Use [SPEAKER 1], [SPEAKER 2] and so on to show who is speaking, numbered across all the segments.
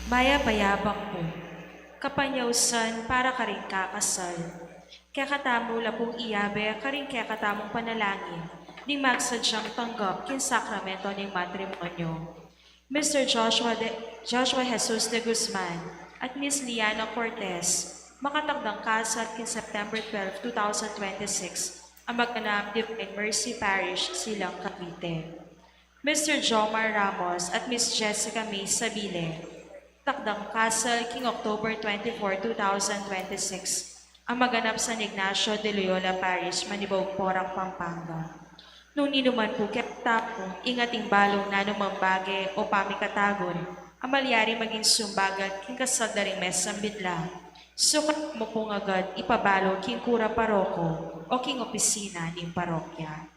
[SPEAKER 1] Maya-payabang mo, kapanyausan para ka rin kakasal. Kaya katamula pong iyabe ka rin kaya katamong panalangin, di magsadyang tanggap kin sakramento ng matrimonyo. Mr. Joshua Jesus de Guzman at Miss Liana Cortez, makatagdang kasal kin September 12, 2026, ang magganap Divine Mercy Parish, Silang Cavite. Mr. Jomar Ramos at Miss Jessica May Sabile, takdang kasal king October 24, 2026, ang maganap sa San Ignacio de Loyola Parish, Manibog, Porang, Pampanga. Nung ninuman po tapo, ingating balong na numambage o pamikatagon, ang malyari maging sumbagat king kasal na rin mesang bidla. Sukat mo pong agad ipabalo king kura paroko o king opisina ng parokya.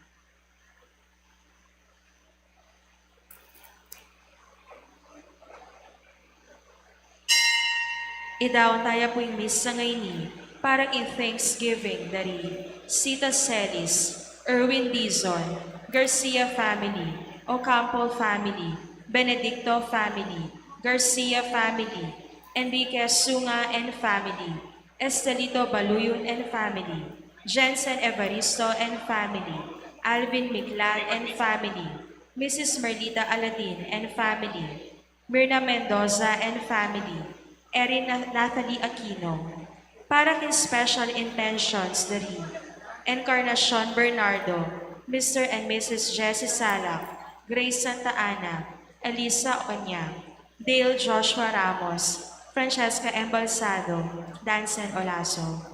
[SPEAKER 1] Idaw tayo po yung misa ngayon ni, para in Thanksgiving dari Sita Celis, Erwin Dizon, Garcia family, Ocampo family, Benedicto family, Garcia family, Enriquez Sunga and family, Estelito Baluyon and family, Jensen Evaristo and family, Alvin Miclan and family, Mrs. Merlita Aladin and family, Mirna Mendoza and family, Erin Nathalie Aquino, para kin special intentions dari Encarnacion Bernardo, Mr. and Mrs. Jessie Salak, Grace Santa Ana, Elisa Onya, Dale Joshua Ramos, Francesca Embalsado, Dansen Olaso,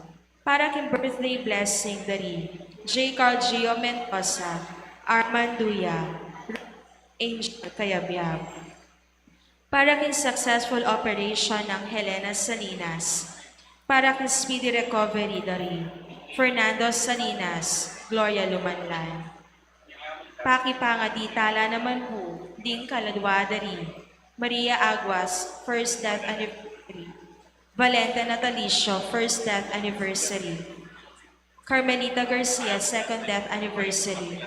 [SPEAKER 1] para kin birthday blessing dari J. Carl Gio Mendoza, Armand Duya, Angel Kayabyab, para kin successful operation ng Helena Salinas, para kin speedy recovery dari Fernando Salinas, Gloria Lumanlan. Pakipangaditala naman po, ding kaladwa dari Maria Aguas, first death anniversary. Valente Natalicio, first death anniversary. Carmelita Garcia, second death anniversary.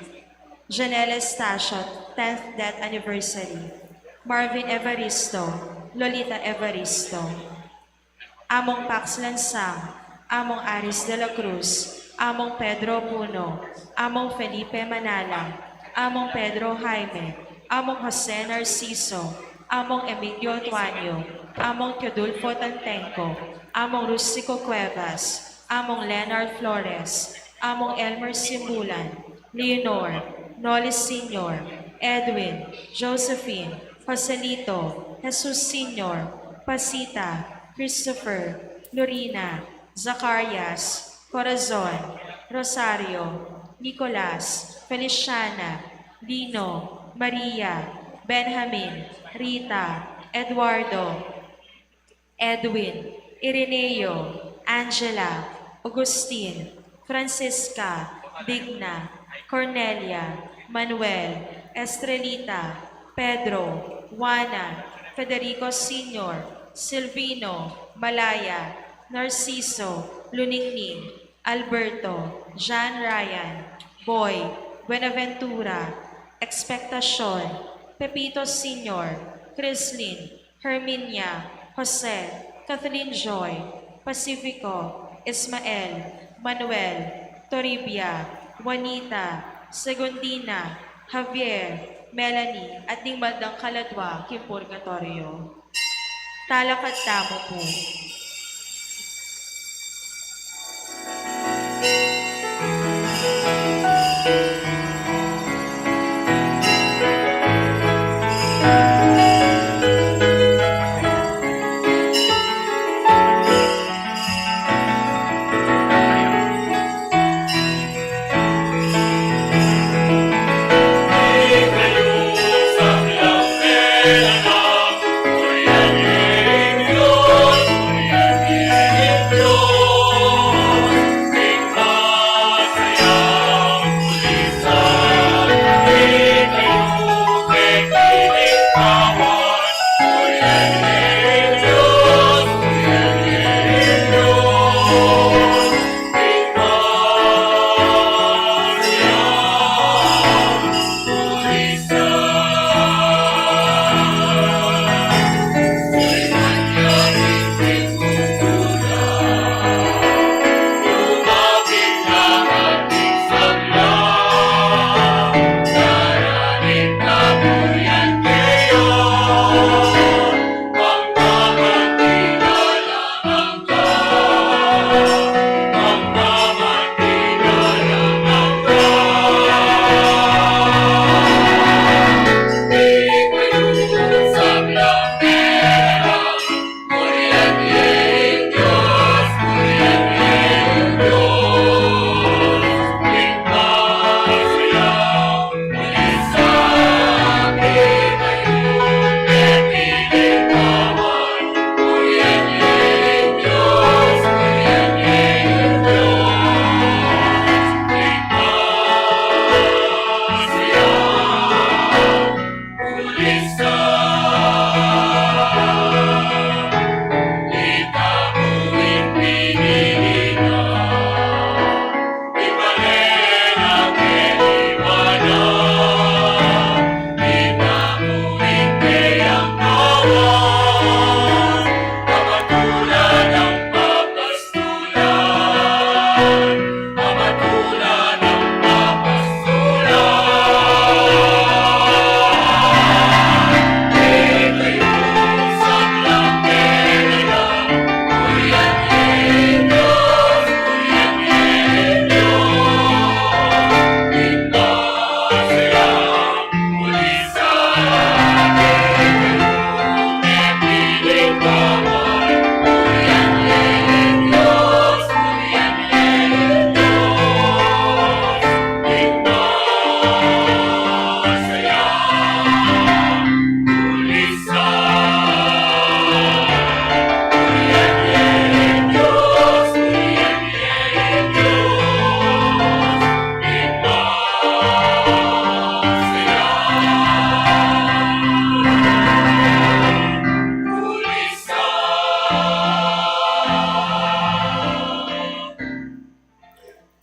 [SPEAKER 1] Janelle Estacio, 10th death anniversary. Marvin Evaristo, Lolita Evaristo, Among Pax Lansang, Among Aris de la Cruz, Among Pedro Puno, Among Felipe Manalang, Among Pedro Jaime, Among Jose Narciso, Among Emilio Tuanyo, Among Teodulfo Tantenco, Among Rustico Cuevas, Among Leonard Flores, Among Elmer Simbulan, Leonor, Nolis Sr., Edwin, Josephine, Joselito, Jesus Sr., Pasita, Christopher, Lorena, Zacarias, Corazon, Rosario, Nicolas, Feliciana, Lino, Maria, Benjamin, Rita, Eduardo, Edwin, Ireneo, Angela, Agustin, Francisca, Digna, Cornelia, Manuel, Estrelita, Pedro, Juana, Federico Sr., Silvino, Malaya, Narciso, Luningning, Alberto, John Ryan, Boy, Buenaventura, Expectacion, Pepito Sr., Crislin, Herminia, Jose, Kathleen Joy, Pacifico, Ismael, Manuel, Toribia, Juanita, Segundina, Javier, Melanie, at ding bandang kaladwa, Kim Purgatorio. Talakad tamo po.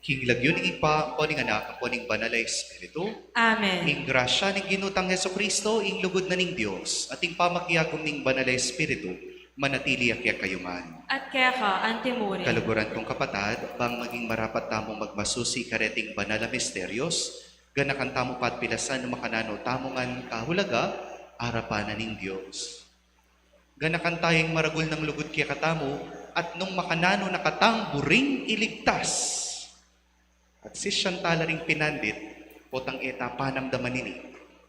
[SPEAKER 2] Hinglagyo ni Ipa, kuning anak, kuning banal na Espiritu,
[SPEAKER 1] Amen.
[SPEAKER 2] ing grasya ning ginutang Heso Kristo, ing lugod na ning Dios, at ing pamakyagom ning banal na Espiritu, manatili akya kayo man.
[SPEAKER 1] At kaya ka, antimuri.
[SPEAKER 2] Kaluguran kong kapatad, bang maging marapat tamong magmasusi kareting banal na misteryos, ganakan tamo pat pilasan no makanano tamongan kahulaga, arapan na ning Dios. Ganakan tayong maragul ng lugod kaya katamo, at nung makanano nakatang buring iligtas. At si Chantal ring pinandit, potang eta panamdaman nini,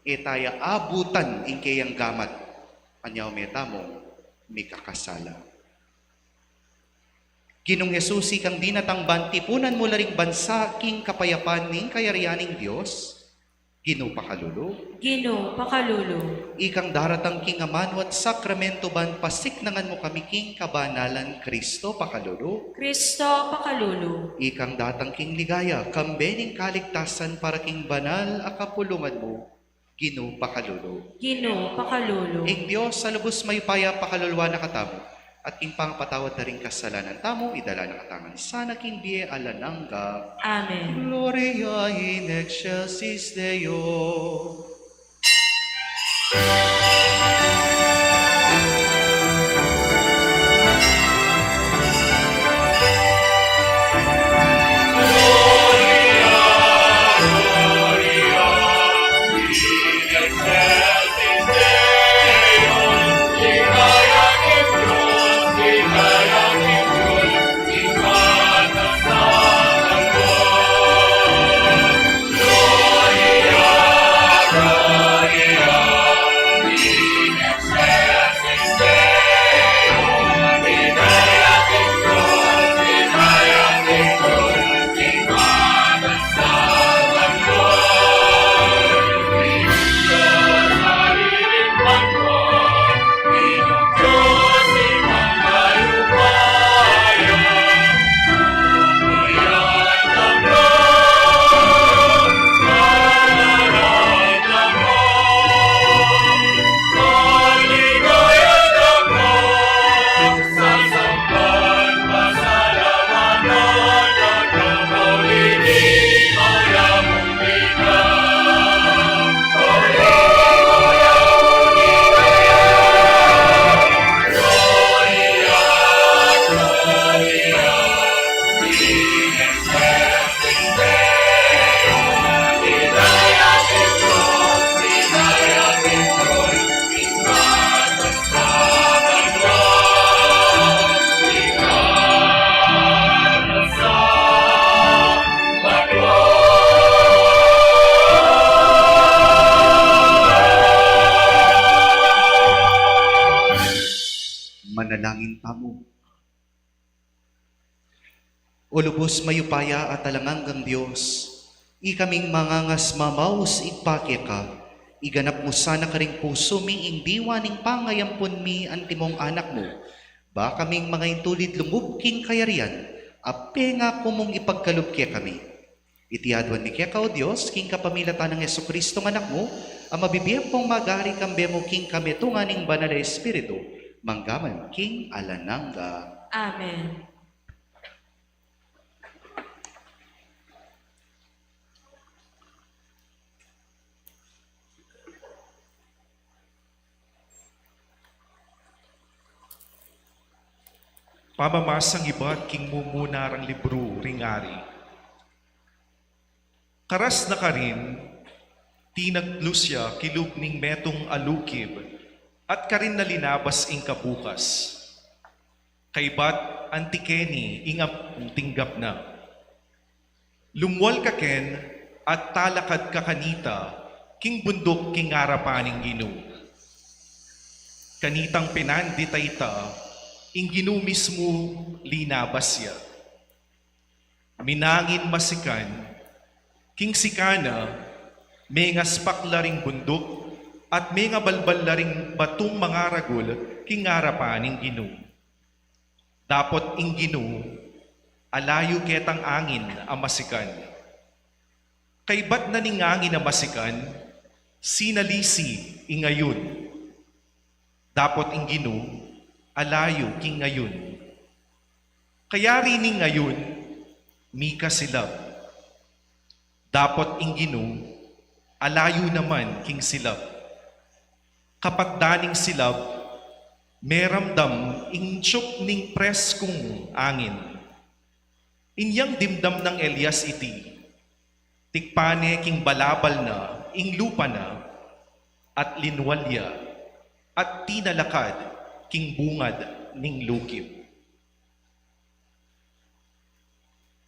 [SPEAKER 2] etaya abutan ingkayang gamat, anyaw meta mo, may kakasala. Ginong Jesusi kang dinatangban, tipunan mo laring bansa, king kapayapan ning kayarianing Diyos, Gino pakalulu,
[SPEAKER 1] Gino, pakalulu.
[SPEAKER 2] ikang daratang king amanwat sakramento ban pasiknangan mo kami king kabanalan Kristo pakalulu,
[SPEAKER 1] Kristo, pakalulu.
[SPEAKER 2] ikang datang king ligaya, kambening kaligtasan para king banal akapulungan mo, Gino pakalulu.
[SPEAKER 1] Gino, pakalulu.
[SPEAKER 2] Ing Diyos sa lubos may paya pakaluluwa na katamo, at ing pangpatawad na ring kasalanan tamo, idala na katangan sana king biye alanangga.
[SPEAKER 1] Amen.
[SPEAKER 2] Gloria in excelsis Deo. Manalangin tamo. O lubos mayupaya at talanganggang Diyos, ikaming mangangas mamaus igpakya ka, iganap mo sana karing puso mi ing diwaning pangayampon mi antimong anak mo, ba kaming mga intulid lumubking kayarian, ape nga kumong ipagkalubkya kami. Itiadwan mi kaya kao Diyos, king kapamilatan ng Yesu Kristo ng anak mo, ang mabibiyang pong magari kambe mo king kametungan ng banal na Espiritu, manggaman king alanangga.
[SPEAKER 1] Amen.
[SPEAKER 3] Pamamasang iba't king mumunarang libro ringari. Karas na karin, tinaglusya kilub ning metong alukib, at karin na linabas ing kabukas. Kaybat antikeni ingap tinggap na. Lumwal ka ken at talakad ka kanita, king bundok king arapaning ginu. Kanitang pinanditayta, ing ginu mismo linabasya. Minangin masikan, king sikana, may nga spaklaring bundok, at may nga balbal batong mga ragul, king arapaning ginu. Dapot ing ginu, alayo ketang angin ang masikan. Kay ba't naningangin ang masikan, sinalisi ingayon. Dapot ing ginu, alayo king ngayon. Kaya rining ngayon, mika silab. Dapot ing ginu, alayo naman king silab. Kapat daning silab, meramdam ing tsyok ning preskong angin. Inyang dimdam ng Elias iti, tikpane king balabal na, ing lupa na, at linwalya, at tinalakad king bungad ning lukib.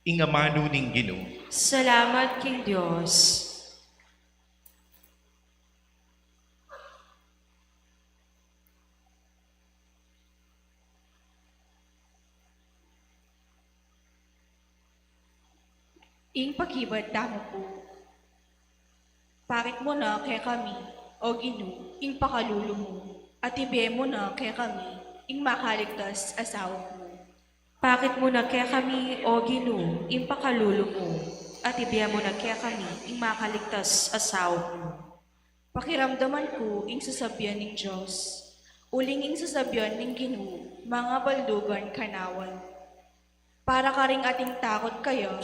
[SPEAKER 3] Ingamano ning Ginoo.
[SPEAKER 1] Salamat king Diyos.
[SPEAKER 4] Ing pagibad damo po. Parit mo na kay kami, o Ginoo, ing pakalulo mo, at ibe mo na kay kami, ing makaligtas asawa mo.
[SPEAKER 1] Pakit mo na kaya kami, O Ginoo, impakalulo mo, at ibiya mo na kaya kami, ing makaligtas asawa mo.
[SPEAKER 4] Pakiramdaman ko ing sasabyan ng Diyos, uling ing sasabyan ng Ginoo, mga baldugan kanawan. Para ka ring ating takot kayo,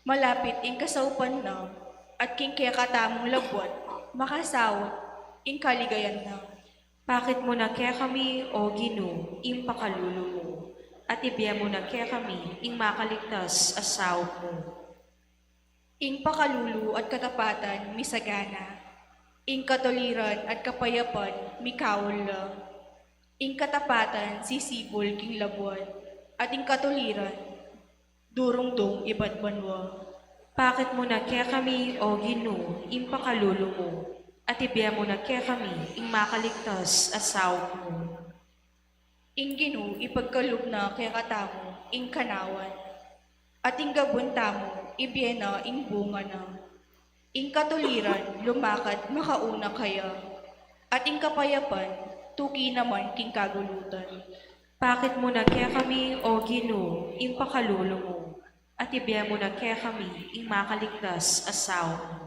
[SPEAKER 4] malapit ing kasaupan na, at king kaya katamong labwat, makasawat, ing kaligayan na.
[SPEAKER 1] Pakit mo na kaya kami, O Ginoo, impakalulo mo, at ibiya mo na kaya kami, ing makaligtas asawa mo.
[SPEAKER 4] Ing pakalulu at katapatan, misagana. Ing katuliran at kapayapan, mikawal la. Ing katapatan, sisibol king labuan. At ing katuliran, durong-dong iba't banwa.
[SPEAKER 1] Pakit mo na kaya kami, O Ginoo, impakalulo mo, at ibiya mo na kaya kami, ing makaligtas asawa mo.
[SPEAKER 4] Ing Ginoo, ipagkalub na kaya katamo, ing kanawan. At ing gabon tamo, ibiyena ing bunga na. Ing katuliran, lumakad, makauna kaya. At ing kapayapan, tuki naman king kagulutan.
[SPEAKER 1] Pakit mo na kaya kami, O Ginoo, impakalulo mo, at ibiya mo na kaya kami, ing makaligtas asawa mo.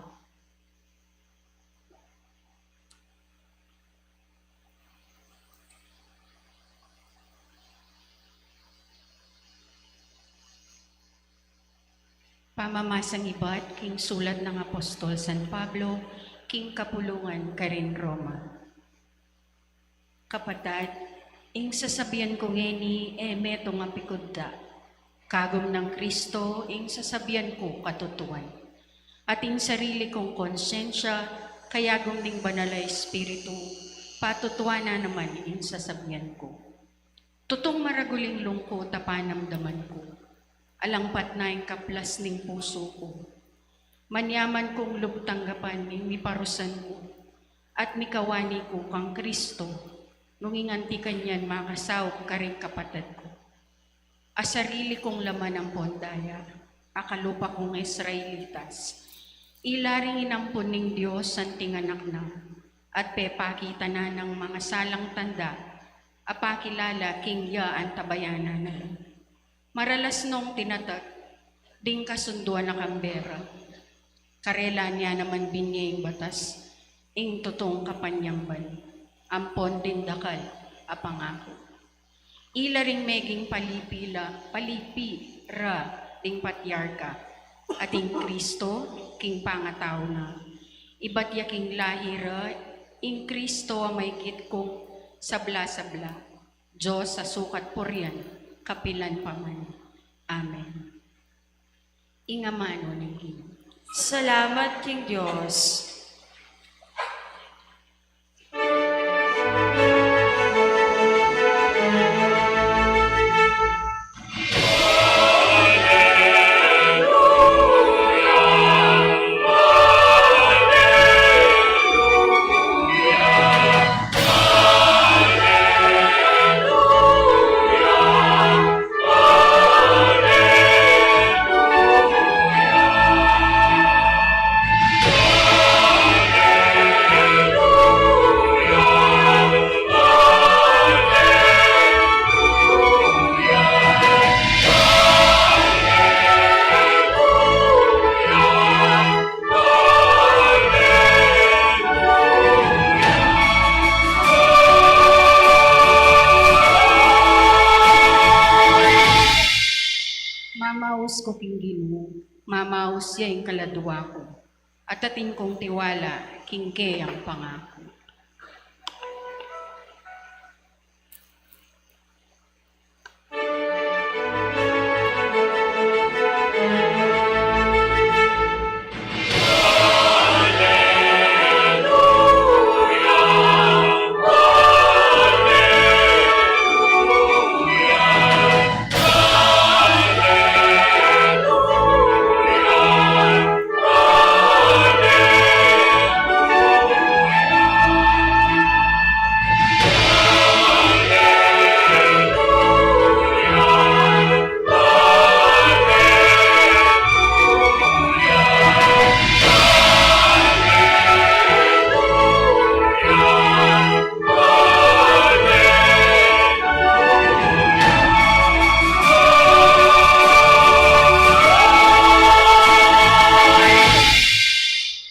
[SPEAKER 5] Pamamasang iba't king sulat ng Apostol San Pablo, king kapulungan karin Roma. Kapatad, ing sasabihan ko ngeni meto nga pikudda. Kagom ng Kristo, ing sasabihan ko katutuan. At ing sarili kong konsensya, kayagom ning banal na Espiritu, patutuan na naman ing sasabihan ko. Tutong maraguling lungkot tapanamdaman ko. Alangpat na yung kaplas ning puso ko. Manyaman kong lubtanggapan ning miparusan ko, at mikawani ko kang Kristo, nung inganti kanyan makasawag ka rin kapatid ko. Asarili kong laman ang pondaya, akalupa kong Israelitas, ilaring inampun ning Diyos ang tinganak na, at pepakita na ng mga salang tanda, apakilala king ya ang tabayanan na. Maralas nung tinatag, ding kasunduan na kambera. Karela niya naman binyeng batas, ing tutong kapanyang ban, ampon din dakal, apangako. Ila ring meging palipi ra ding patyarka, ating Kristo, king pangataw na. Iba't yaking lahira, ing Kristo may kit kong sabla-sabla. Diyos sa sukat purian, kapilan paman. Amen. Ingamano ng Ginoo.
[SPEAKER 1] Salamat King Diyos.
[SPEAKER 5] Mamaus ko king Ginoo, mamaus siya ing kaladwa ko, at ating kong tiwala, kingke ang pangako.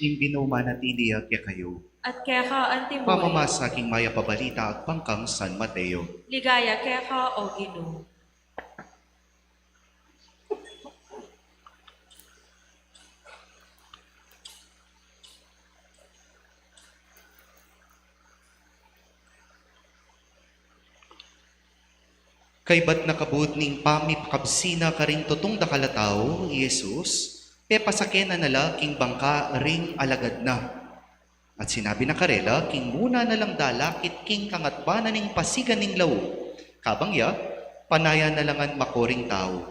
[SPEAKER 2] Ing binumanatiliya kaya kayo.
[SPEAKER 1] At kaya ka antimuy,
[SPEAKER 2] Pamamasaking maya pabalita at pangkang San Mateo.
[SPEAKER 1] ligaya kaya ka o Ginoo.
[SPEAKER 2] Kay ba't nakabud ning pami pakabsina ka rin tutong dakalataw, Jesus, pe pasaken na nala king bangka ring alagad na. At sinabi na karela, king muna na lang dalakit king kangatbana ning pasigan ning law. Kabang ya, panaya na langan makoring tao.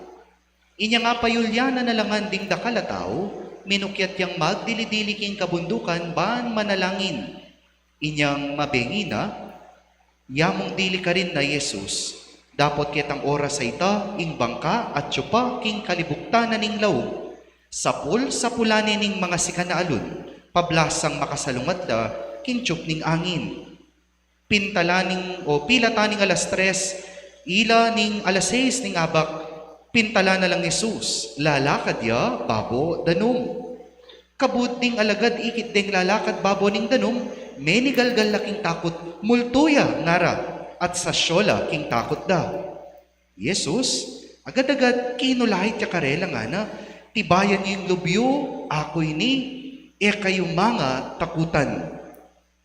[SPEAKER 2] Inya nga payulyana na langan ding dakalataw, minukyat yang magdilidili king kabundukan ban manalangin. Inyang mabengina, yamong dili ka rin na Jesus. Dapot kitang oras sa ita, ing bangka at tsupa king kalibuktanan ning law. Sapul sa pulani ning mga sikanaalun, pablasang makasalungat da, king tsup ning angin. Pintalaning o pilataning alas 3, ila ning alas 6 ning abak, pintala na lang Jesus, lalakad ya, babo, danum. Kabud ding alagad ikit ding lalakad babo ning danum, menigalgal laking takot, multuya ngara, at sa syola king takot da. Jesus, agad-agad kinulahit ya karela nga na, tibayan yung lubyo, ako'y ni, kayong mga takutan.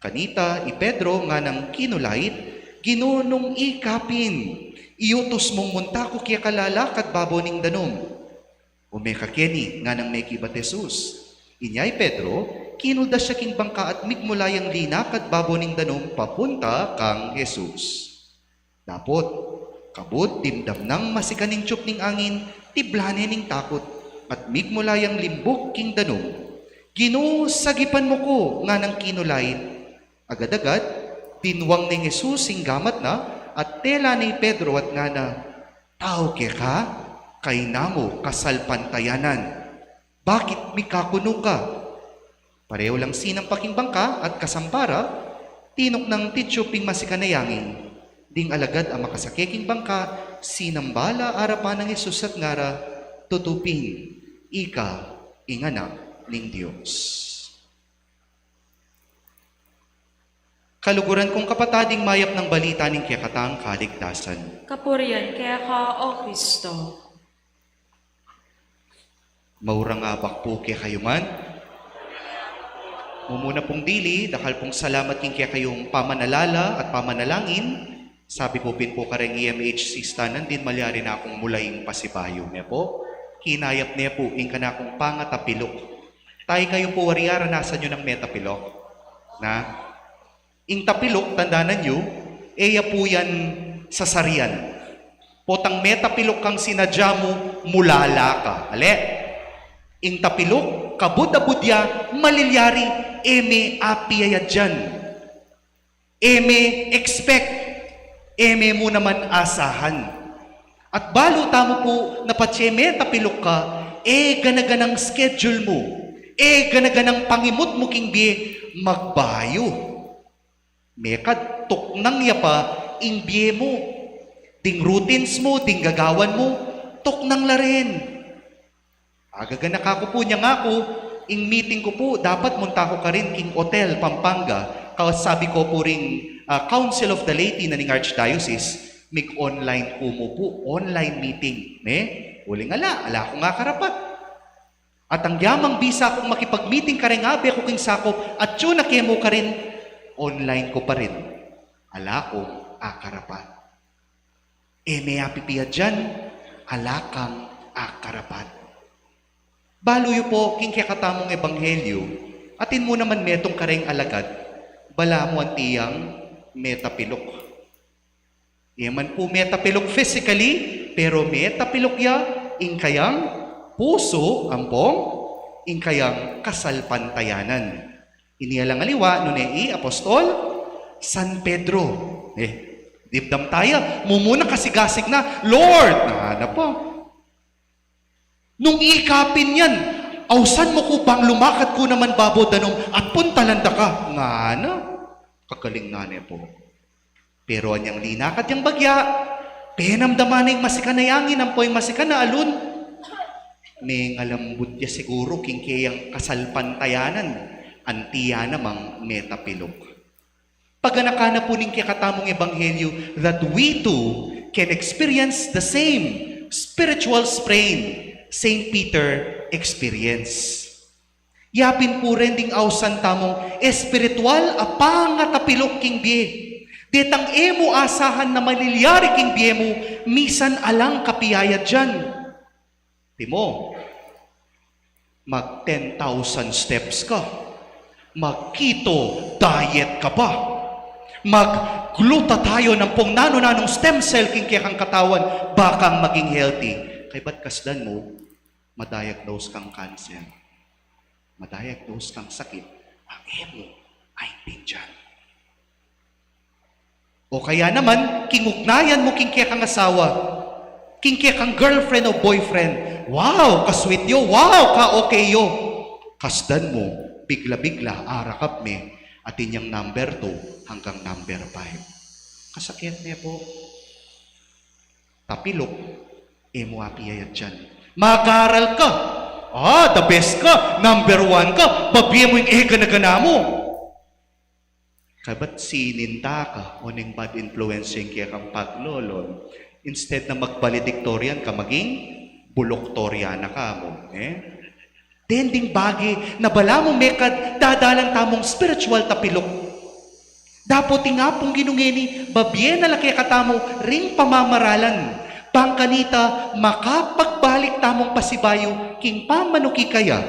[SPEAKER 2] Kanita, Pedro nga nang kinulahit, ginunong ikapin, iutos mong muntako kaya kalalakad babo ning danom. Umekakeni nga nang mekibat Jesus. Inyay Pedro, kinulda siya king bangka at migmulayang linakad babo ning danom papunta kang Jesus. Dapot, kabut dimdam ng masikaning tsup ning angin, tiblane ning takot, at migmulayang limbok king danom. Ginoo, sagipan mo ko nga nang kinulait. Agad-agad, tinwang ni Jesus sing gamat na, at tela ni Pedro at nga na, tao kaya ka, kay namo kasalpantayanan. Bakit mikakuno ka? Pareho lang sinang paking bangka at kasambara, tinok ng titsuping masikanayangin. Ding alagad ang makasakeking bangka, sinambala arapan ng Jesus at ngara, tutupin. ika inganak ning Dios. Kaluguran kong kapatading mayap ng balita ning kayakatang kaligtasan.
[SPEAKER 1] Kapurian kaya ka, O Kristo.
[SPEAKER 2] Maurang abak po kaya kayo man. Mumuna pong dili, dahil pong salamat king kaya kayong pamanalala at pamanalangin. Sabi po pin po kareng EMHC stanan din malyari na akong mulaing pasibayo niya po. Kinayap niya po ing kanakong pangatapilok. Tayo kayo po wariara nasa nyo ng metapilok. Na? Ing tapilok, tandanan nyo, eya po yan sa sarian. Potang metapilok kang sinadya mo, mulala ka. Ale? Ing tapilok, kabud-abudya, malilyari, eme apiyaya dyan. Eme expect, eme mo naman asahan. At balo tamo po na patseme tapilok ka, ganaganang schedule mo, ganaganang pangimot mo king biye, magbayo. Mekad tuknang yapa, ing biye mo, ding routines mo, ding gagawan mo, tuknang la rin. Agaganak ako po niya nga ako, ing meeting ko po, dapat munta ko ka rin king hotel, Pampanga. Sabi ko po ring Council of the Laity na ning Archdiocese, mig-online po mo po, online meeting. Uling ala ko nga karapat. At ang yamang bisa kong makipag-meeting ka rin nga, be ko king sakop, at yun nakemo ka rin, online ko pa rin. Ala ko akarapat. May apipiya dyan, ala kang akarapat. Baluyo po, king katamong ebanghelyo, atin mo naman metong kareng alagad, bala mo ang tiyang metapilok. Yaman po metapilok physically, pero metapilok ya, ing kayang puso, ampong, ing kayang kasalpantayanan. Inialang aliwa, nunei, apostol, San Pedro. Dibdam tayo, mumuna kasigasig na, Lord, na po. Nung ikapin yan, awsan mo ko bang lumakad ko naman babo danong at puntalanda ka. Nga na, kagaling nga niya po. Pero anyang linakad yung bagya, penamdaman yung masikanayangin, ang po yung masikana alun. May ngalambot niya siguro king kayang kasalpantayanan, antiya namang metapilok. Pagganaka na po ning kakatamong ebanghelyo that we too can experience the same spiritual strain St. Peter experience. Yapin po rin ding awsan tamong espiritual apangatapilok king biye. Detang emo asahan na malilyari king biye mo, misan alang kapiyaya dyan. Timo, mag 10,000 steps ka. Mag keto diet ka pa. Mag-gluta tayo ng pong nano-nanong stem cell king kaya kang katawan, bakang maging healthy. Kay ba't kasdan mo, madiagnose kang cancer, madiagnose kang sakit, ang emo ay pindyan. O kaya naman, kingugnayan mo king kaya kang asawa, king kaya kang girlfriend o boyfriend, wow, kasweet yo, wow, ka-okay yo. Kasdan mo, bigla-bigla, arakap me, at inyang number 2 hanggang number 5. Kasakit niya po. Tapilok, emo apiyayat dyan. Mag-aral ka. The best ka. Number 1 ka. Babiya mo yung gana-gana mo. Kabat sininta ka o ning bad influencing kaya kang paglolon. Instead na magbaledictorian ka, maging buloktoriana ka mo. Dending bagi na bala mo mekad dadalang tamong spiritual tapilok. Dapat nga pong ginungeni, babiya na laki katamo ring pamamaralan. Bangkanita, makapagbalik tamong pasibayo, king pamanuki kaya,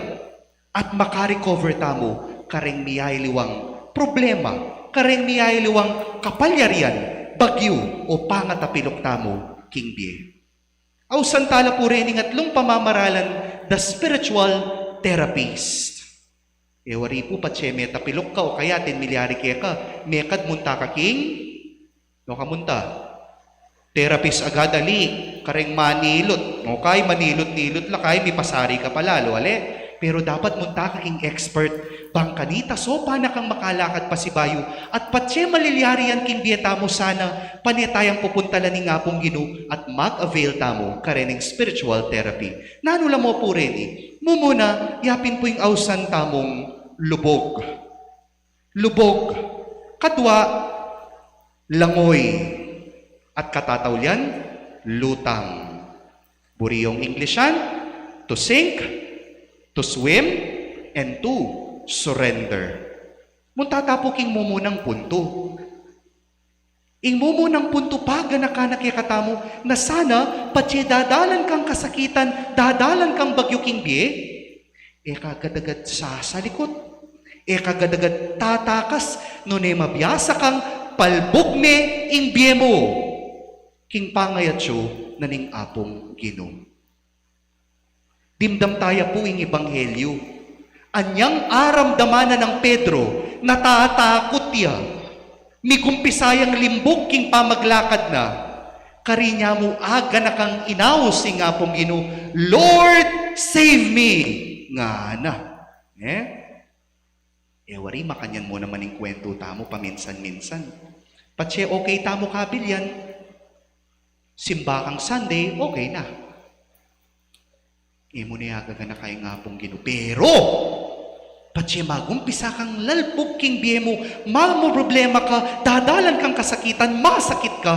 [SPEAKER 2] at makarecover tamo, kareng miyay liwang problema, kareng miyay liwang kapalyarian, bagyo, o pangatapilok tamo, king biye. Aw santala po rin ng atlong pamamaralan, the spiritual therapist. Wari po patse, metapilok ka, o kaya 10 milyari kaya ka, mekad munta ka king, no kamunta. Therapist agad ali, kareng manilot. Okay, manilot-nilot lakay, may pasari ka palalo. Ale, Pero dapat munta kaking expert. Bang kanita, so paano kang makalakad pa si Bayo? At patse maliliari yan king bieta mo sana, panetayang pupuntalan ni nga pong Gino at mag-avail tamo karening spiritual therapy. Nanula mo po rin eh. Mumuna, yapin po yung ausan tamong lubog. Lubog. Kadwa, langoy. At katatawlyan, lutang. Buriyong Englishan, to sink, to swim, and to surrender. Muntatapuking mo munang punto. Ing mo munang punto pa ganakanakyakatamo na sana patsi dadalan kang kasakitan, dadalan kang bagyuking biye, kagadagat sa likod. Kagadagat tatakas no ne mabiyasa kang palbog me ing biye mo. King pangayatso na ning apong Ginoo. Dimdam tayo po ing ebanghelyo. Anyang aramdamanan ng Pedro, natatakot niya. Mikumpisayang limbog king pamaglakad na. Karinya mo aga na kang inaos ing apong Ginoo, Lord, save me! Nga na. Wari, makanyan mo naman yung kwento tamo paminsan-minsan. Patse, okay tamo kabil yan. Simbakang Sunday, okay na. Imo niya na kayo nga pong Ginoo. Pero, patse magumpisa kang lalbog king biye mo, mo problema ka, dadalan kang kasakitan, masakit ka,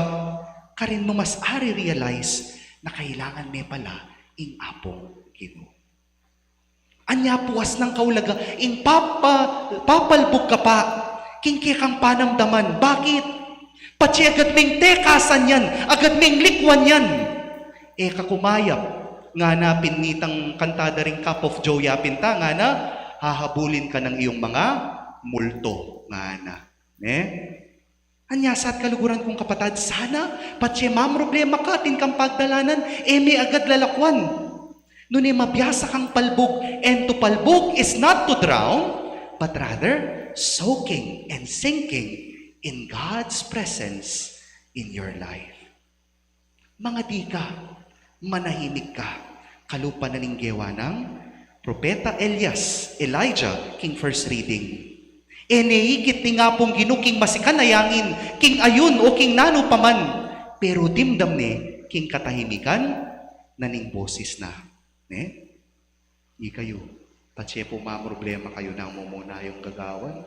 [SPEAKER 2] karin mo mas realize na kailangan may pala ing apong Ginoo. Anya puwas ng kaulaga, ing papalbog ka pa, king kang panamdaman. Bakit? Patsi agad ming tekasan yan, agad ming likwan yan. Kakumayap, nga na pinitang kantada ring cup of joe yapin ta, nga na, hahabulin ka ng iyong mga multo, nga na. Anyasat kaluguran kong kapatad, sana, patsi problema ka, atin kang pagdalanan, may agad lalakwan. Nung mabiyasa kang palbog, and to palbog is not to drown, but rather soaking and sinking in God's presence in your life. Mga di ka, manahimik ka, kalupa na ning gewa ng Propeta Elijah, king first reading. Neigit ni nga pong Ginoo king masikanayangin, king ayun o king nano paman, pero dimdam ni king katahimikan na ning boses na. Kayo, patse po problema kayo na mumuna yung gagawan.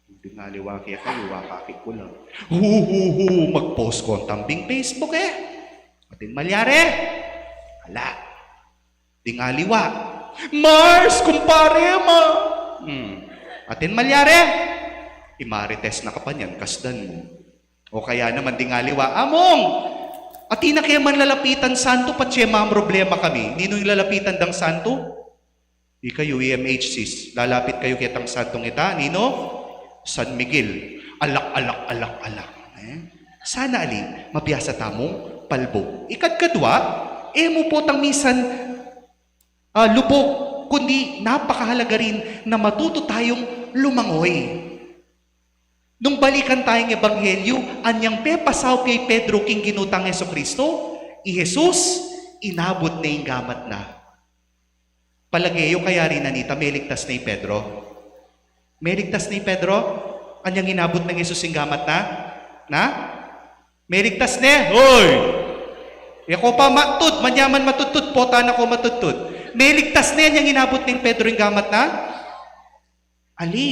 [SPEAKER 2] Hindi nga liwaki kayo, wakakit ko lang. Mag-post ko ang tambing Facebook Atin malyari. Hala. Di nga liwa. Mars, kumpare ma. Atin malyari. Imarites na ka pa niyan, kasdan mo. O kaya naman di nga liwa. Among! Atin na kaya man lalapitan santo, patse problema kami. Nino yung lalapitan dang santo? Di kayo, EMHCs. Lalapit kayo kitang santong ita. Nino? San Miguel, alak. Sana ali, mabiyasa tamong palbog. Ikadkadwa, mo po tang minsan lubog, kundi napakahalaga rin na matuto tayong lumangoy. Nung balikan tayong ebanghelyo, anyang pepasaw kay Pedro king ginutang Jesucristo, Jesus, inabot na yung gamat na. Palagay kaya rin nanita, may ligtas na yung Pedro. May ligtas ni Pedro? Anyang inabot ng Jesus yung gamat na? May ligtas ni? Hoy! Ako pa matut, manyaman matutut, potan ako matutut. May ligtas na yan yung inabot ng Pedro yung gamat na? Ali,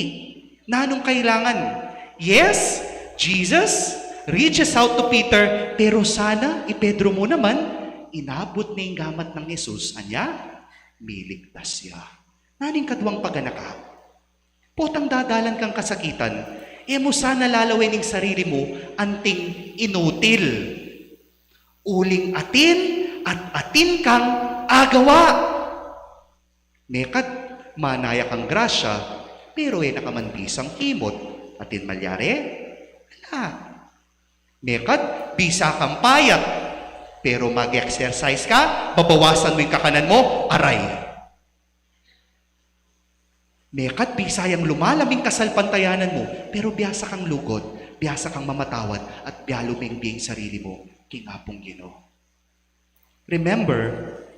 [SPEAKER 2] nanong kailangan? Yes, Jesus reaches out to Peter, pero sana, Pedro mo naman, inabot na yung gamat ng Jesus. Anya? May ligtas siya. Naning kadwang paganaka? Potang dadalan kang kasakitan, mo sana lalawin ng sarili mo anting inutil. Uling atin at atin kang agawa. Nekat, manaya kang grasya, pero nakamanbisang kimot, atin malyari? Wala. Nekat, bisa kang payat, pero mag-exercise ka, babawasan mo yung kakanan mo, aray. Nekat, bisayang lumalaming kasalpantayanan mo, pero biyasa kang lugod, biyasa kang mamatawad, at biyaluming sarili mo, king apong Ginoo. Remember,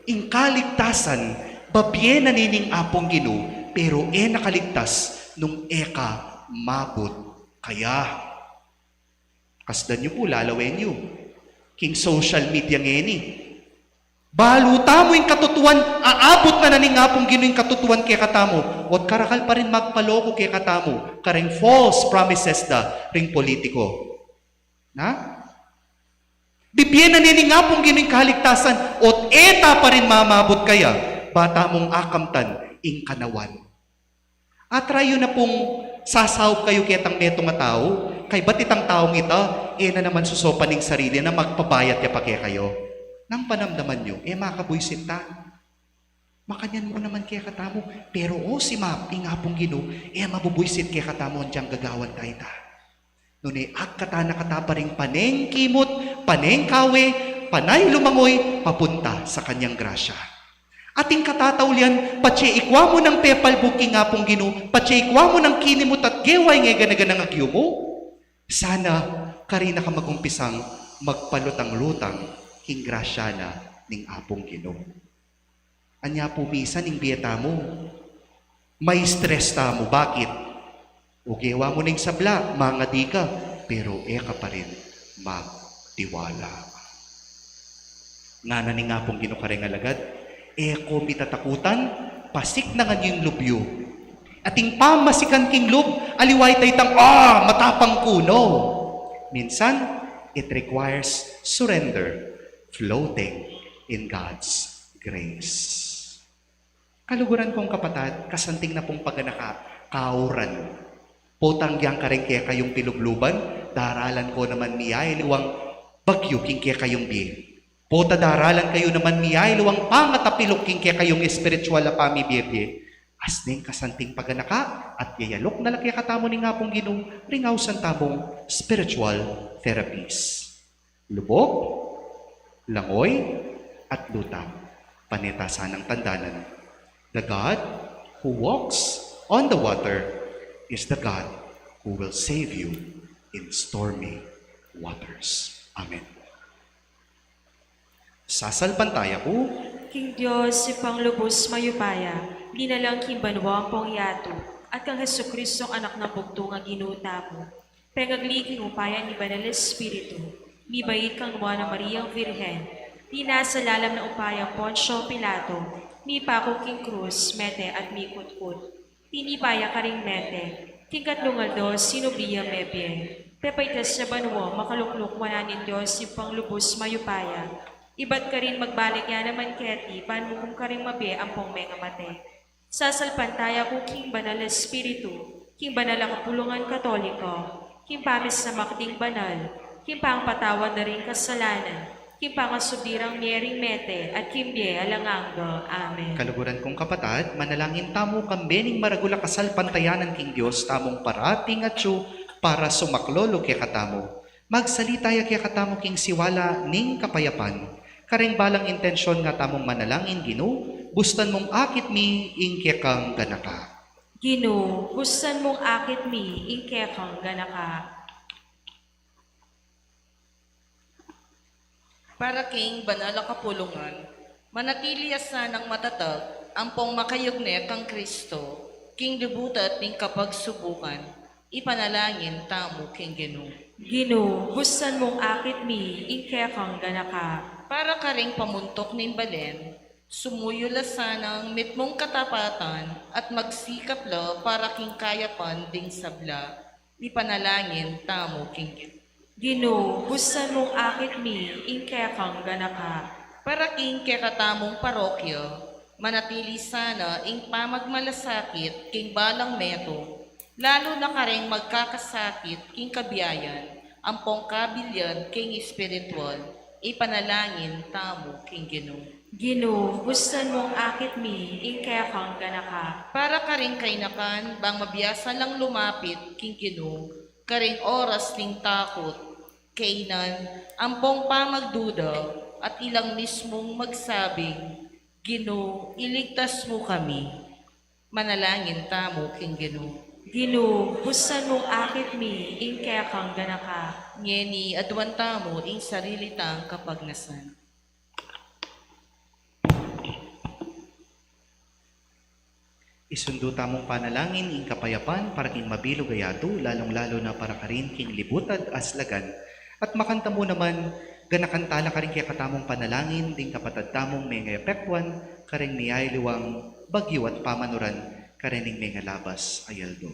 [SPEAKER 2] ing kaligtasan, babye nanining apong Ginoo, pero nakaligtas nung eka mabot kaya. Kasdan niyo po, lalawen niyo. King social media ngeni. Baluta mo yung katutuan, aabot na naning apong Ginoo yung katutuan kay katamo. At karakal pa rin magpaloko kay katamo. Karing false promises da ring politiko. Na? Bibigyan na nining apong Ginoo yung kaligtasan. At eta pa rin mamabot kaya. Bata mong akamtan ing kanawan. At rayo na pong sasawp kayo kitang metong nga tao, kay ba't itang taong ita, na naman susopan ng sarili na magpabayat ya pa kaya kayo. Nang panamdaman nyo, makabuysit ta. Makanyan mo naman kaya katamo. Pero si Map, ingapong Ginoo, mabubuysit kaya katamo ang diyang gagawan tayo ta. Nuni, kata na kata pa rin paneng kimot, paneng kawe, panay lumangoy, papunta sa kanyang grasya. Ating katataulian, patsi ikwa mo ng pepal buking ngapong Ginoo, patsi ikwa mo ng kinimot at geway nga ganaganang agyo mo. Sana, karina ka magumpisang magpalutang-lutang king grasya na ning apong Ginoo. Anya po misa ning biyeta mo. May stress ta mo. Bakit? Ugewa mo ning sabla, mga di ka, pero ka pa rin magtiwala. Nga na ning apong Ginoo kareng alagad, ko mitatakutan, pasik na nga yung lubyo. Ating pamasikan king lub, aliway taytang, matapang kuno. Minsan, it requires surrender, floating in God's grace. Kaluguran kong kapatid, kasanting na pong paganaka, kauran. Potangyang ka rin kaya kayong pilubluban, daralan ko naman miyay, liwang bagyo king kaya kayong biye. Pota daralan kayo naman miyay, luwang pangatapilok king kaya kayong espiritual na pamibirye. Asning kasanting paganaka at yayalok na laki katamo ni nga pong Ginoo, ringaw san tamong spiritual therapies. Lubog, langoy, at lutang. Panetasan ng tandanan. The God who walks on the water is the God who will save you in stormy waters. Amen. Sasalpantaya ko,
[SPEAKER 1] King Diyos, si Panglubos Mayupaya, ginalang kimbanwa ang pong yato, at kang Jesucristo anak na bugto nga ginuta mo. Pengagliking upaya ni Banal Espiritu, mi bayit kang nuwa na Mariang Virhen, di nasa lalam na upayang Poncio Pilato, mi pako king krus, mete at mi kutkut. Tinipaya ka ring mete, king katlungaldos, sinubliya mebye. Pepaitas na banwa, makalukluk wananin Diyos, si Panglubos Mayupaya, iba't ka rin magbalik yan naman keti, panmukong ka rin mabi ang pong mga mate. Sasalpantaya ko king Banal Espiritu, king Banal ang kapulungan Katoliko, king pamis na makting banal, king pangpatawad na rin kasalanan, king pangasubirang miyering mete, at king biye alanganggo. Amen.
[SPEAKER 2] kaluguran kong kapatid, manalangin tamo kambening maragula kasalpantayanan king Diyos, tamong parating at siyo para sumaklolo kaya katamo. Magsalitaya kaya katamo king siwala ning kapayapan. Karing balang intensyon nga tamong manalangin Ginoo, bustan mong akit mi ingke kang ganaka.
[SPEAKER 1] Ginoo, gustan mong akit mi, ingkekang ganaka.
[SPEAKER 6] Para king banal ang kapulungan, manatili asanang matatag, ang pong makayugne kang Kristo, king libutat ning kapagsubukan, ipanalangin tamo king Ginoo.
[SPEAKER 1] Ginoo, gustan mong akit mi, ingkekang ganaka.
[SPEAKER 6] Para ka ring pamuntok ning balen, sumuyo lasanang mitmong katapatan at magsikap la para king kayapan ding sabla, ipanalangin tamo king Ginoo.
[SPEAKER 1] Ginoo, gustan mong akit mi, ingkekang ganaka.
[SPEAKER 6] Para king kekatamong parokyo, manatili sana ing pamagmalasakit king balang meto, lalo na ka ring magkakasakit king kabiyayan, ang pong kabilyan king espiritual, ipanalangin tamo king Ginoo.
[SPEAKER 1] Ginoo, gustan mong akit mi, ingkekang ganaka.
[SPEAKER 6] Para ka rin kainakan, bang mabiyasa lang lumapit king Ginoo, karing oras ning takot, kainan, ampong pamagduda, at ilang mismong magsabing, Ginoo, iligtas mo kami. Manalangin tamo king Ginoo.
[SPEAKER 1] Ginoo, gustan mong akit mi, ingkekang ganaka.
[SPEAKER 6] Ngeni adwan tamo ing sarili tang kapagnasan.
[SPEAKER 2] Isundo tamong panalangin ing kapayapan para king mabilog ayato, lalong-lalo na para karin king libutad aslagan. At makanta mo naman, ganakantala ka rin kaya katamong panalangin, ding kapatad tamong may ngayapekwan, karing niyay liwang bagyo at pamanuran, karing may ngalabas ayaldo.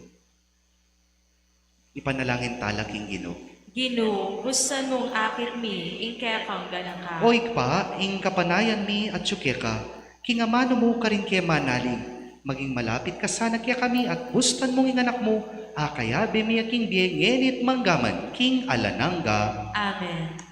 [SPEAKER 2] Ipanalangin tala king Ginoo.
[SPEAKER 1] Ginoo, gusto mong akit mi, ing kaya kang ganang ka.
[SPEAKER 2] O ikpa, ing kapanayan mi at syuke ka, kingamano mo ka rin kaya manalig, maging malapit ka sana kaya kami at bustan mong inganak mo, akaya bimiya king biyengenit manggaman, king alananga.
[SPEAKER 1] Amen.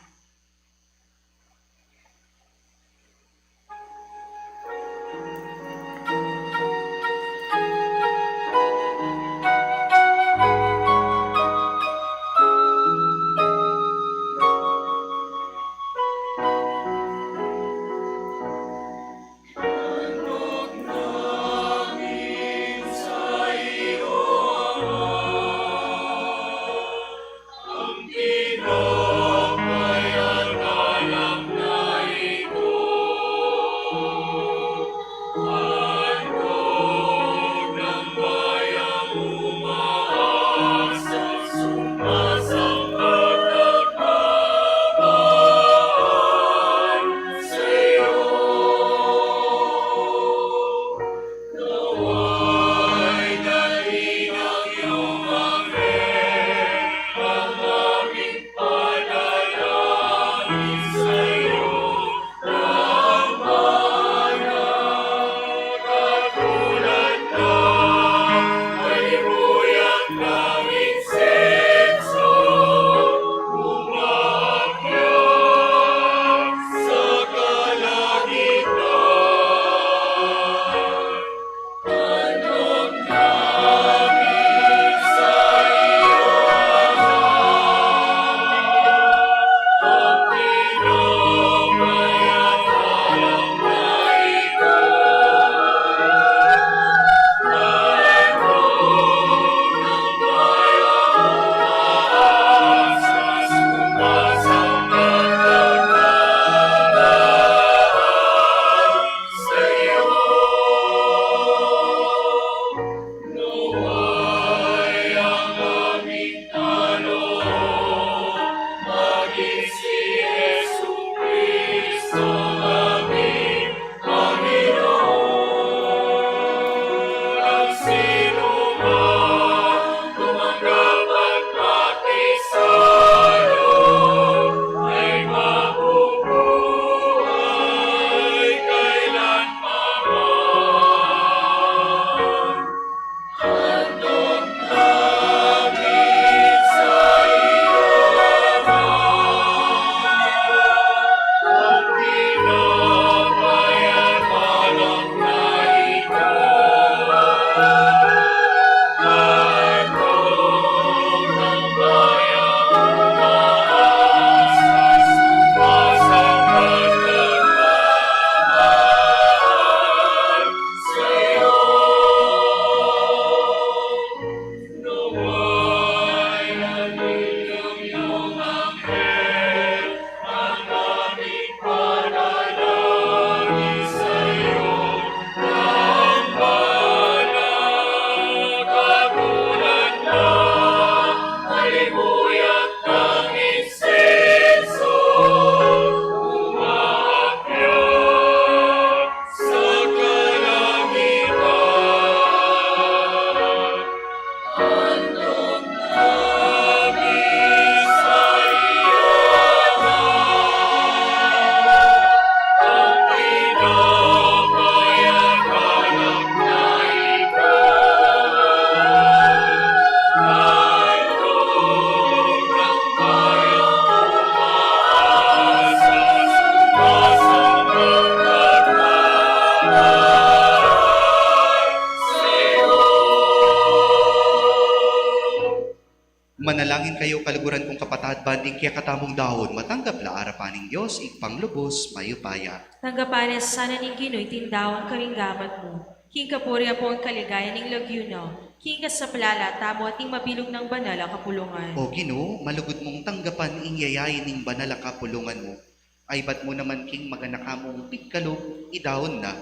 [SPEAKER 2] Manalangin kayo kaluguran kong kapatad banding kaya katamong dahon, matanggap la arapaning Diyos, ipang-lubos, mayupaya.
[SPEAKER 1] Tanggapanes sana ning Ginoy tindawan karinggamat mo. King kapurya po ang kaligaya ning lagyunaw. King kasaplala tamo ating mabilog ng banala kapulungan.
[SPEAKER 2] O Ginoo, malugod mong tanggapan ing yayayin ning banala kapulungan mo. Ay ba't mo naman king maganakamong pigkalog, idahon na.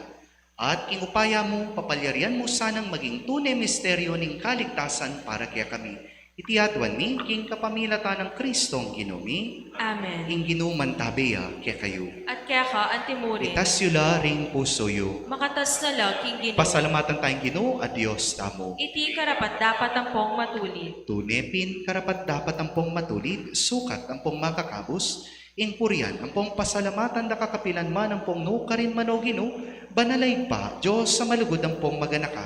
[SPEAKER 2] At king upaya mo, papalyarian mo sanang maging tunay misteryo ning kaligtasan para kaya kami. Itiadwan mi, king kapamilata ng Kristong ginumi,
[SPEAKER 1] Amen.
[SPEAKER 2] ing ginuman tabeya kaya kayo.
[SPEAKER 1] At kaya ka, antimuri,
[SPEAKER 2] Itas yula ring puso yo.
[SPEAKER 1] makatas na lang king Ginoo.
[SPEAKER 2] Pasalamatan tayong Ginoo, adios tamo.
[SPEAKER 1] Iti karapat dapat ang pong matulid.
[SPEAKER 2] Tunepin, karapat dapat ang pong matulid, sukat ang pong makakabos, ing purian ang pong pasalamatan na kakapilan man ang pong nukarin manogino, banalay pa, Diyos sa malugod ang pong maganaka.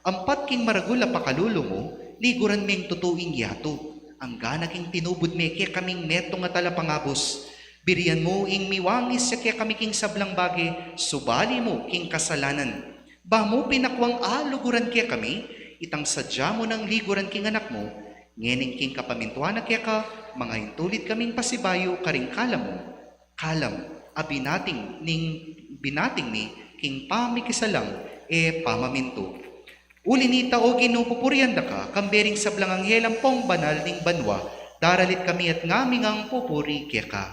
[SPEAKER 2] Ampat king maragula pakalulo mo, liguran ming tutuing yato. Ang gana king tinubod me kaya kaming neto nga talapangabos. Birian mo ing miwangis kaya kami king sablang bagi, subali mo king kasalanan. Ba mo pinakwang luguran kaya kami, itang sadya mo ng liguran king anak mo, ngening king kapamintuan na kaya ka, mga intulit kaming pasibayo karing kalam mo. Kalam, binating mi, king pamikisalang, pamaminto. Ulinita o ginupupurian da ka, kambering sablang anghel ang pong banal ning banwa, daralit kami at ngaming ang pupuri kaya ka.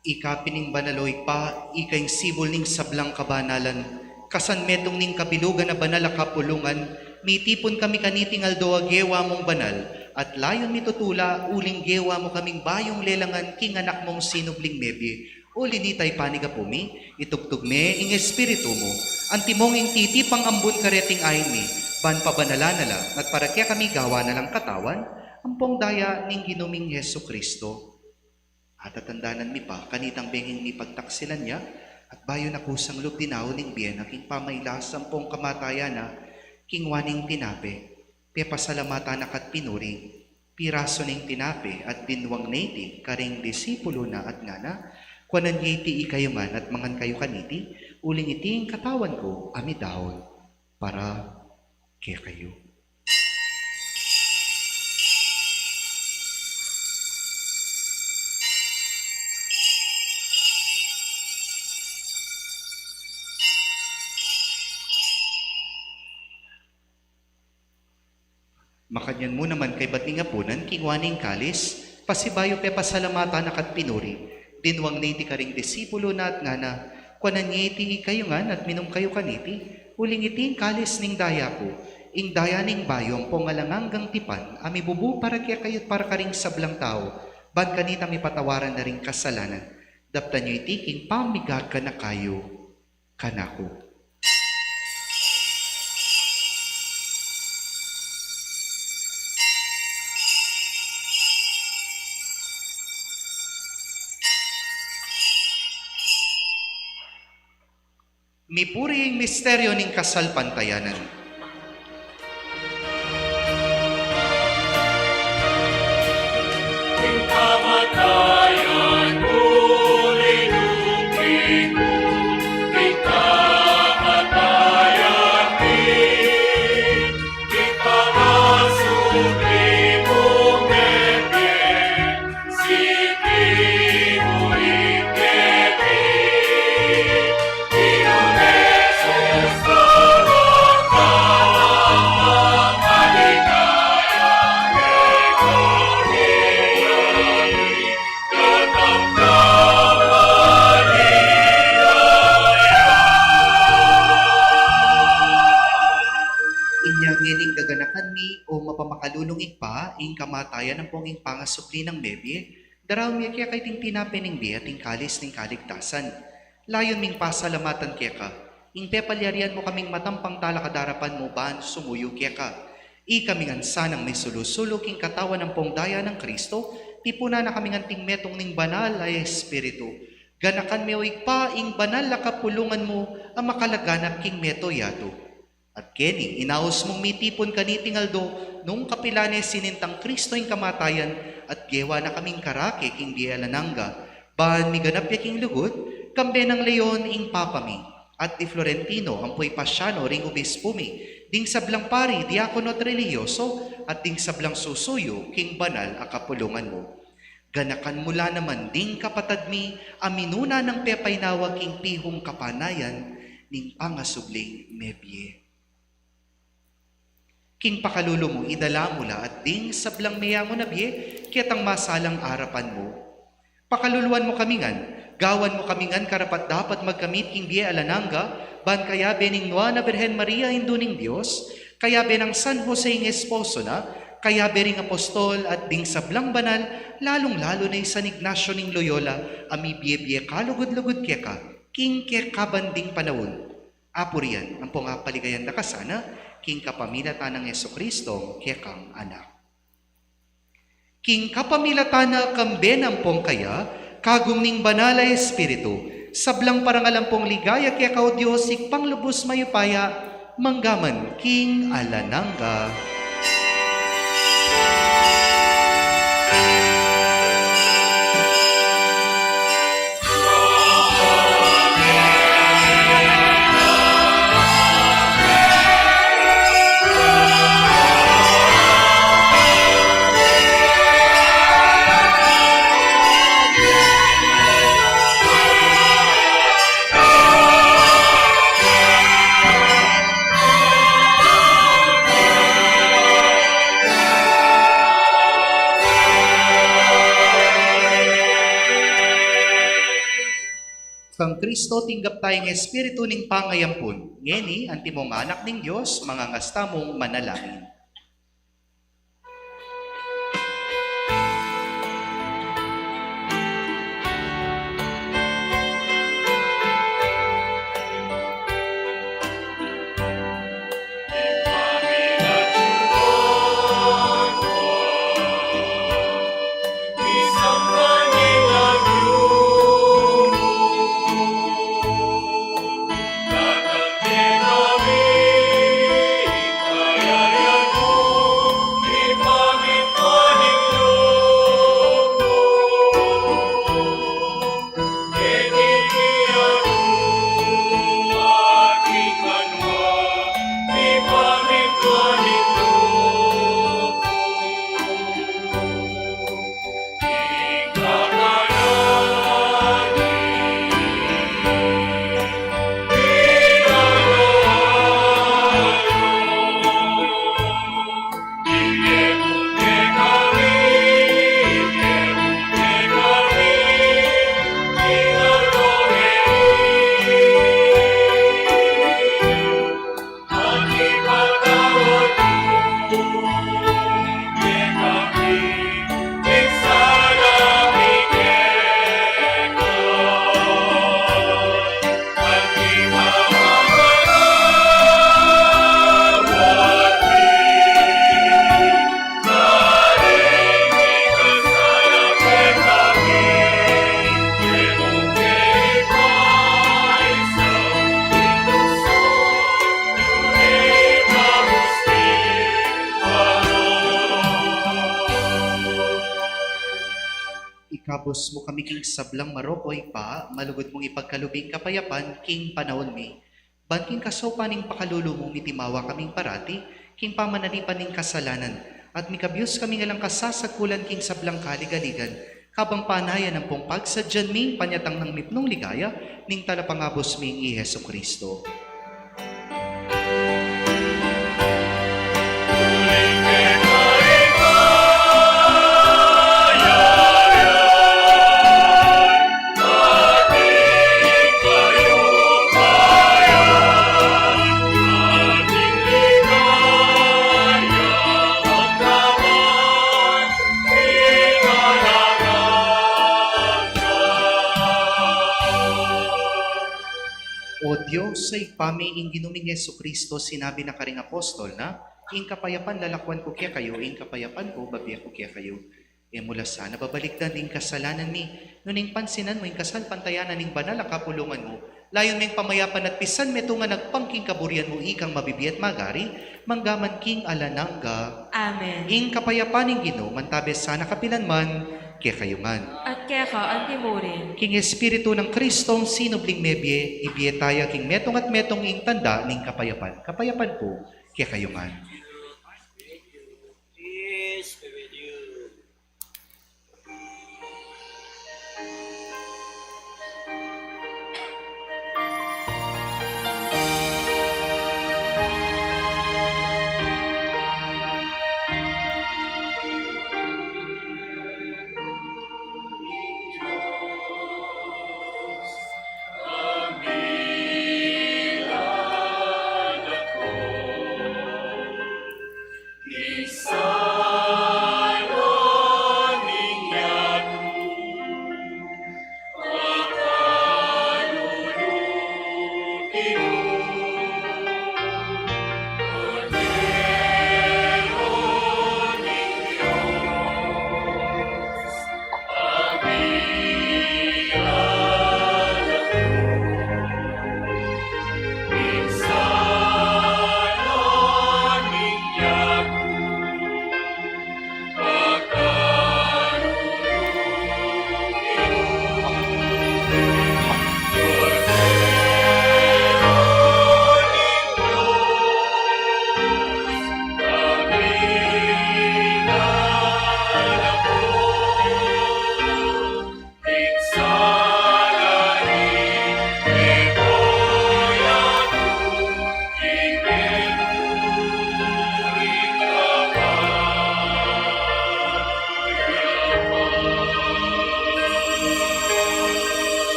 [SPEAKER 2] Ikapining banaloy pa, ikay sibol ning sablang kabanalan, kasan metong ning kabilugan na banal a kapulungan, mitipon kami kaniting aldoa gewa mong banal, at layon mitutula, uling gewa mo kaming bayong lelangan, king anak mong sinubling mebi, ulinitay panigapumi, itugtog me ing espiritu mo, antimong ing titipang ambon kareting ayin mi, ban pabanala na lang, at para kaya kami gawa na lang katawan, ampong daya ning ginuming Heso Kristo. At atandanan mi pa, kanitang benging mi pagtaksilan niya, at bayo na kusang lugdinaw ning biyen, aking pamaylas sampong kamatayan na, king waning tinape, pepasalamata na kat pinuri, piraso ning tinape, at dinwang naiti, karing disipulo na at ngana, kwanan iti ikayo man at mangan kayo kaniti, uling iti katawan ko, amidahon, para kaya kayo. Makanyan mo naman kay ba't nga punan, kingwaning kalis, pasibayo pe pasalamatan na kat pinuri, dinwang niti karing disipulo na at ngana, kwanan nga iti kayo nga at minum kayo kaniti, uling iti kalis ning daya ko, ing daya ning bayong pongalanganggang tipan, ami bubu para kaya kayo para karing sablang tao, ban kanita mi patawaran na ring kasalanan, dapta nyo iti king pamigag ka na kayo, kanako. Mipuri ang misteryo ning kasal pantayanan. igpa, ing kamatayan ng pong ing pangasupli ng bebye, daraw miya kaya kay ting tinapening biya ting kalis ning kaligtasan. Layon ming pasalamatan kaya ka, ing pepalyarian mo kaming matampang talakadarapan mo ban sumuyo kaya ka. Kaming sanang may sulusulok ing katawan ng pong daya ng Kristo, tipuna na kaming anting metong ning banal ay Espiritu. Ganakan mi igpa, ing banal la kapulungan mo, ang makalaganap king meto yato. At keni, inaos mong mitipon kaniting aldo, nung kapilane sinintang Kristo ing kamatayan, at gewa na kaming karake king biyalananga, ban miganap ya king lugod, kambe ng leon ing papami, at di Florentino, ampoy pasyano ring obispumi, ding sablang pari, diakono at religyoso, at ding sablang susuyo, king banal a kapulungan mo. Ganakan mula naman ding kapatad mi, aminuna ng pepaynawa king pihong kapanayan, ning pangasubling mebye. King pakalulu mo, idala mula at ding sablang meya mo nabye, kitang masalang arapan mo. Pakaluluan mo kamingan, gawan mo kamingan karapat dapat magkamit king biye alananga, ban kaya bening Nuana Birhen Maria induning Diyos, kaya benang San Jose ing esposo na, kaya bering apostol at ding sablang banal, lalong-lalo na San Ignacio ning Loyola, ami biye-biye kalugod-lugod keka, king kabanding panahon. Apurian, ang pongapaligayan na kasana, king kapamilatan ng Yesu-Kristo, kekang anak. King kapamilatan na kambenang pong kaya, kagumning banala Espiritu, sablang parangalampong ligaya keka o Diyos, ikpang lubos mayupaya, manggaman king alananga. Kang Kristo tinggap tayong Espiritu ning pangayampun, ngeni ang timong anak ning Diyos, mga ngastamong manalangin. Ikabos mo kami king sablang marokoy pa, malugod mong ipagkalubing kapayapan, king panahon mi. Ban king kasopa ning pakalulo mong mitimawa kaming parati, king pamanalipan ning kasalanan, at mikabyos kami ngalang kasasakulan king sablang kaligaligan, kabang panayan ng pong pagsadyan mi, panyatang ng mipnong ligaya, ning talapangabos ming i Heso Kristo.
[SPEAKER 7] Ang
[SPEAKER 2] sa ipami ing ginuming Yesu Kristo sinabi na karing apostol na ing kapayapan lalakwan ko kaya kayo, ing kapayapan ko babiya ko kaya kayo. E mula sa nababaligdan ing kasalanan mi, nuning pansinan mo ing kasal pantayanan ing banal ang kapulungan mo, layon ming pamayapan at pisan meto nga nagpangking kaburian mo ikang mabibiyat magari, manggaman king alanangga.
[SPEAKER 1] Amen.
[SPEAKER 2] Ing kapayapan ing Ginoo mantabes sana kapilan man, kaya kayo man.
[SPEAKER 1] At kaya ka antimurin.
[SPEAKER 2] King Espiritu ng Kristong sinubling mebye, ibiye tayo king metong at metong ing tanda ning kapayapan. Kapayapan po, kaya kayo man.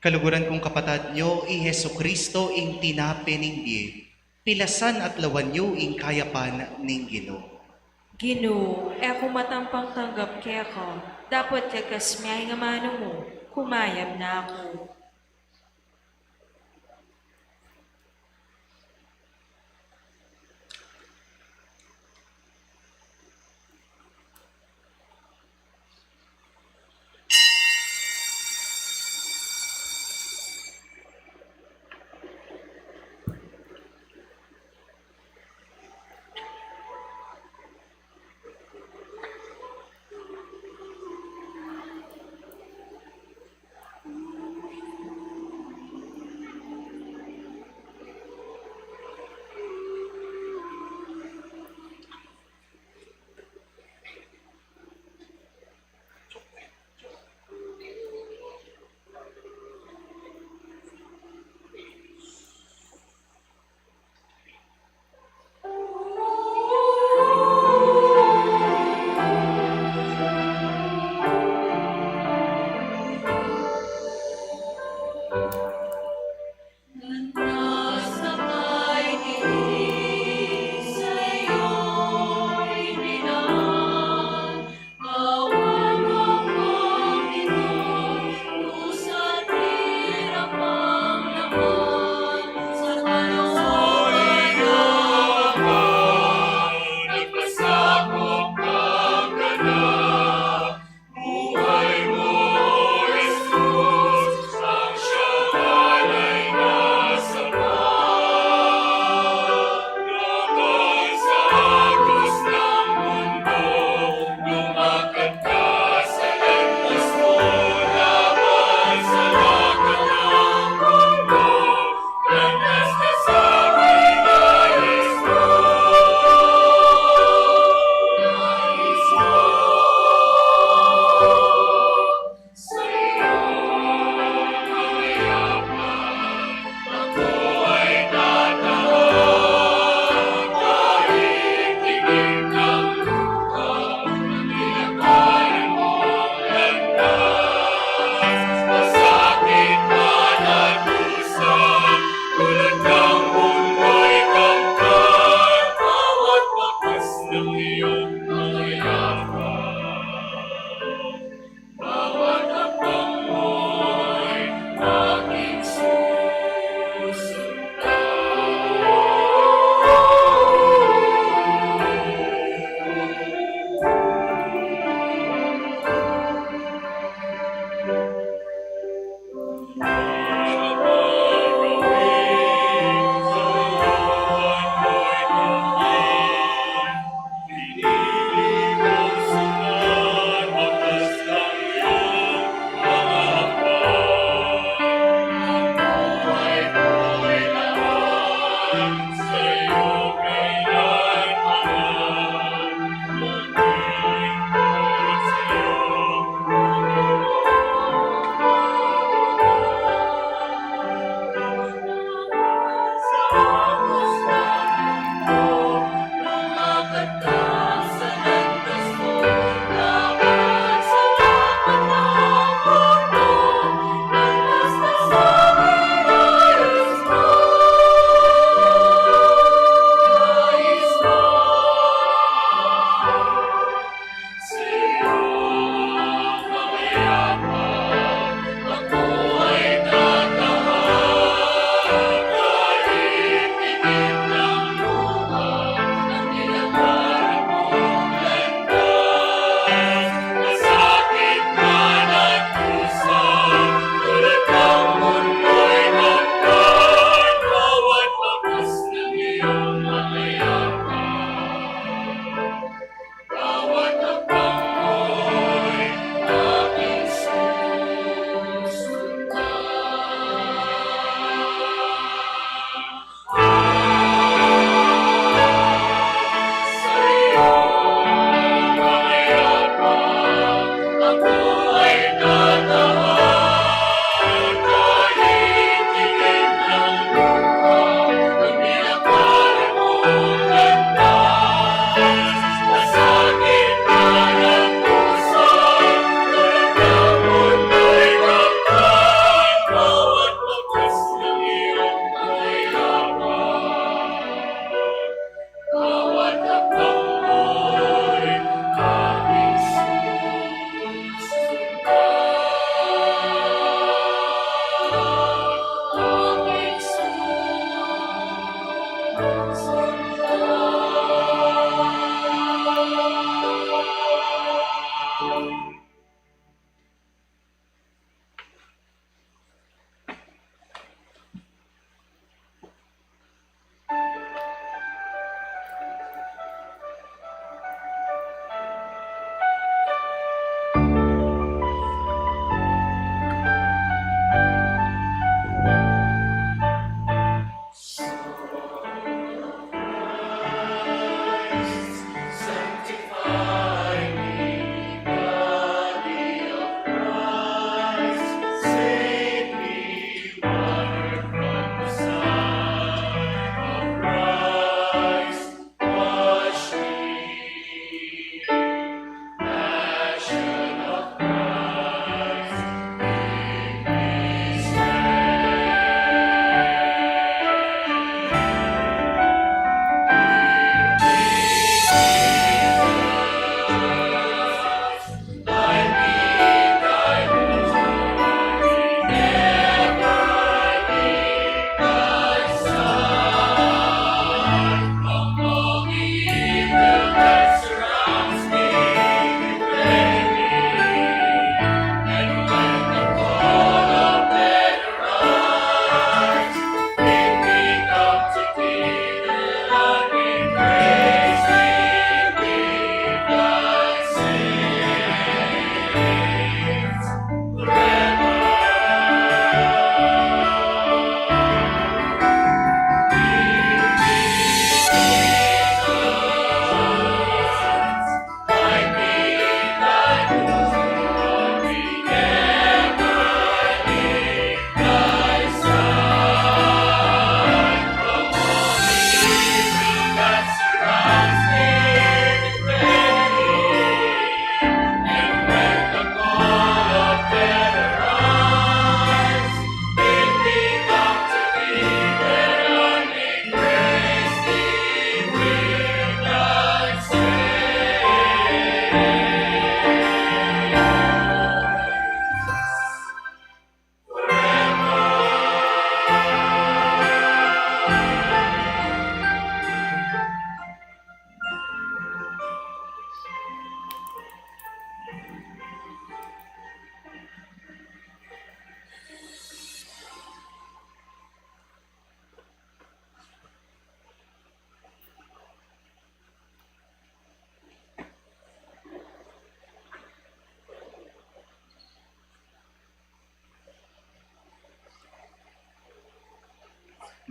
[SPEAKER 2] Kaluguran kong kapatad nyo, i Heso Kristo ing tinape ning di, pilasan at lawan nyo ing kayapan ning Ginoo.
[SPEAKER 1] Ginoo, ako matampang tanggap kaya ka. Dapat kagasmiyay nga mano mo. Kumayab na ako.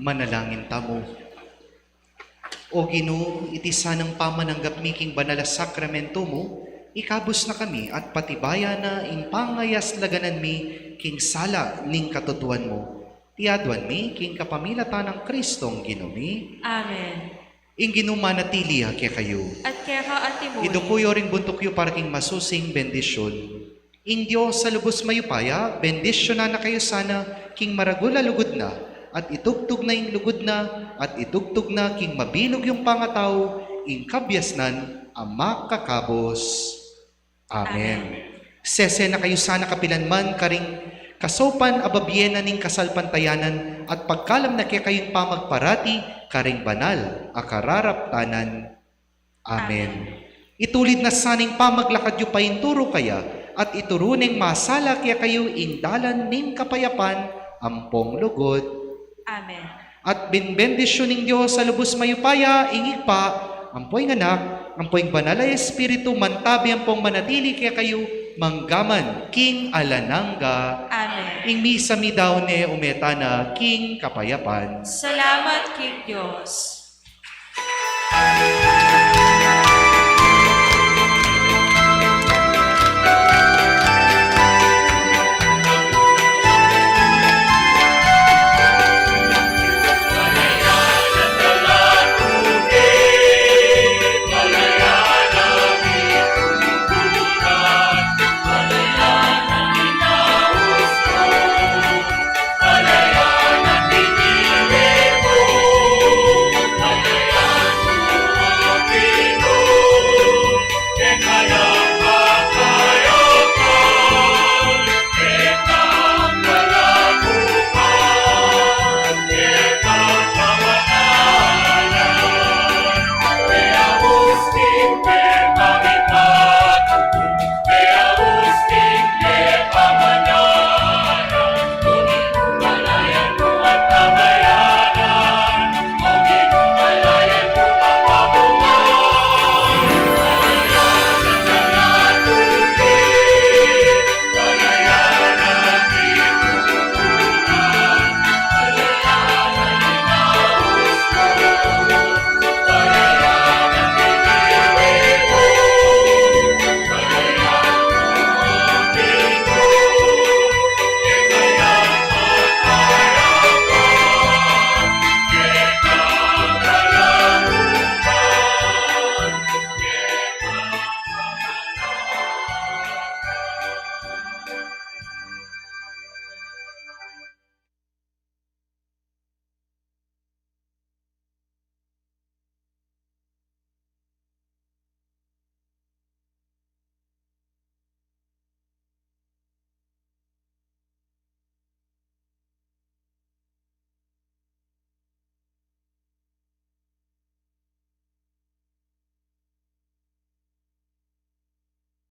[SPEAKER 2] Manalangin tamo. O Ginoo, iti sanang pamananggap mi king banal a sakramento mo, ikabus na kami at patibaya na ing pangayas laganan mi king sala ning katutuan mo. Tiadwan mi king kapamilatan ng Kristong Ginoo
[SPEAKER 1] Amen.
[SPEAKER 2] ing ginumanatili kaya kayo.
[SPEAKER 1] At kaya ka Antimoy,
[SPEAKER 2] Idukuyo ring buntukyo para king masusing bendisyon. Ing Diyos sa lubos mayupaya, bendisyon na kayo sana king maragula lugod na, at itugtog na ing lugod na, at itugtog na king mabilog yung pangataw, ing kabyasnan, ama kakabos. Amen. Sese na kayo sana kapilanman, karing kasopan ababyena ning kasalpantayanan, at pagkalam na kaya kayong pamagparati, karing banal, akararaptanan. Amen. Itulid na saning pamaglakad yu painturo kaya, at ituruning masala kaya kayo ing dalan ning kapayapan, ampong lugod.
[SPEAKER 1] Amen.
[SPEAKER 2] At binbendisyon ng Diyos sa lubos mayupaya, ingig pa, ampoy nganak, ampoy banal ay Espiritu, mantabi ampong manatili kaya kayo, manggaman, king alananga,
[SPEAKER 1] Amen.
[SPEAKER 2] ing misa mi daw ne umetana, king kapayapan.
[SPEAKER 1] Salamat, King Diyos.